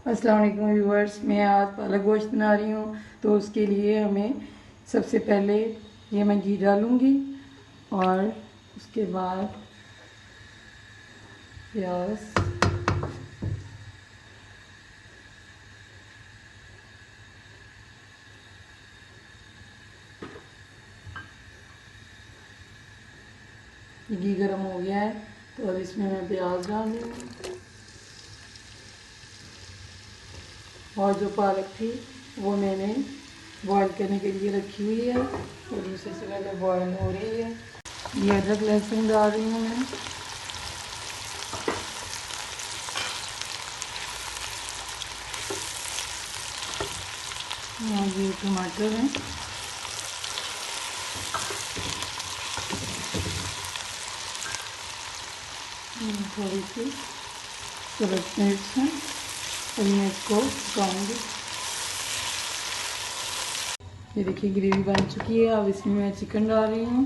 अस्सलाम वालेकुम व्यूअर्स, मैं आज पालक गोश्त बना रही हूँ। तो उसके लिए हमें सबसे पहले ये मैं घी डालूँगी और उसके बाद प्याज, घी गर्म हो गया है तो अब इसमें मैं प्याज डाल दूँगी। और जो पालक थी वो मैंने बॉईल करने के लिए रखी हुई है और दूसरे से पहले बॉईल हो रही है। ये अदरक लहसुन डाल रही हूँ मैं। और ये टमाटर है, थोड़ी सी सब्ज़ मिर्च है और मैं इसको पकाऊंगी। ये देखिए ग्रेवी बन चुकी है। अब इसमें मैं चिकन डाल रही हूँ।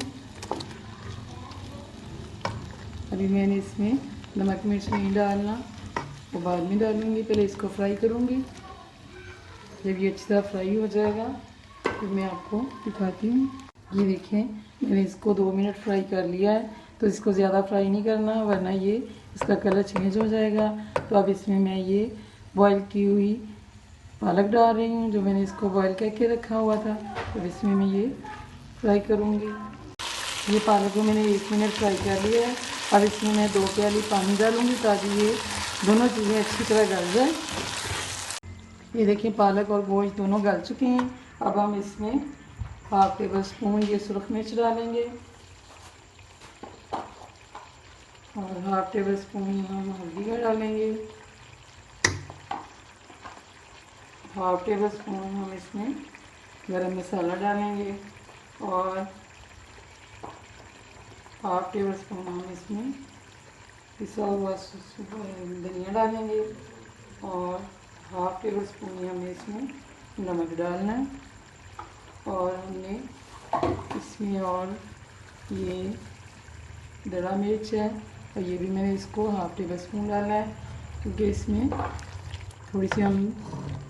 अभी मैंने इसमें नमक मिर्च नहीं डालना, वो बाद में डालूँगी। पहले इसको फ्राई करूँगी। जब ये अच्छी तरह फ्राई हो जाएगा फिर मैं आपको दिखाती हूँ। ये देखें मैंने इसको 2 मिनट फ्राई कर लिया है। तो इसको ज़्यादा फ्राई नहीं करना वरना ये इसका कलर चेंज हो जाएगा। तो अब इसमें मैं ये बॉईल की हुई पालक डाल रही हूँ जो मैंने इसको बॉईल करके रखा हुआ था। तो इसमें मैं ये फ्राई करूँगी। ये पालक को मैंने 1 मिनट फ्राई कर लिया है। अब इसमें मैं 2 प्याली पानी डालूँगी ताकि ये दोनों चीज़ें अच्छी तरह गल जाए। ये देखिए पालक और गोश्त दोनों गल चुके हैं। अब हम इसमें 1/2 टेबल स्पून ये सुरख मिर्च डालेंगे और 1/2 टेबल स्पून हम हल्दी का डालेंगे। 1/2 टेबल स्पून हम इसमें गरम मसाला डालेंगे और 1/2 टेबल स्पून हम इसमें पिसा हुआ धनिया डालेंगे और 1/2 टेबल स्पून हमें इसमें नमक डालना है। और हमने इसमें और ये दड़ा मिर्च है और ये भी मैंने इसको 1/2 टेबल स्पून डालना है क्योंकि इसमें थोड़ी सी हम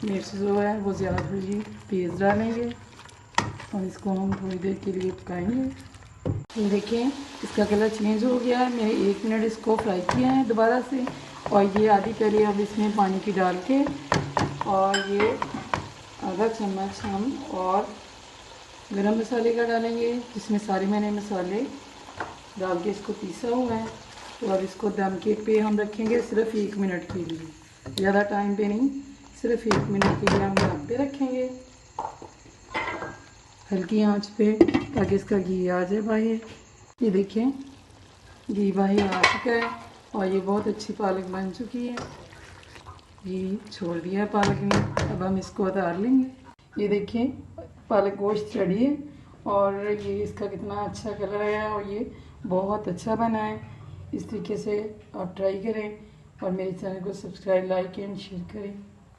मिर्च जो है वो ज़्यादा थोड़ी तेज़ डालेंगे और इसको हम थोड़ी देर के लिए पकाएंगे। ये देखिए इसका कलर चेंज हो गया है। मैंने 1 मिनट इसको फ्राई किया है दोबारा से। और ये आधी कली अब इसमें पानी की डाल के और ये आधा चम्मच हम और गरम मसाले का डालेंगे जिसमें सारे मैंने मसाले डाल के इसको पीसा हुआ है। तो अब इसको दम के पे हम रखेंगे सिर्फ 1 मिनट के लिए, ज़्यादा टाइम पे नहीं, सिर्फ 1 मिनट के लिए हम दम पे रखेंगे हल्की आंच पे ताकि इसका घी आ जाए बाहर। ये देखें घी बाहर आ चुका है और ये बहुत अच्छी पालक बन चुकी है। घी छोड़ दिया है पालक ने। अब हम इसको उतार लेंगे। ये देखें पालक गोश्त रेडी है और ये इसका कितना अच्छा कलर आया है और ये बहुत अच्छा बना है। इस तरीके से आप ट्राई करें और मेरे चैनल को सब्सक्राइब, लाइक एंड शेयर करें।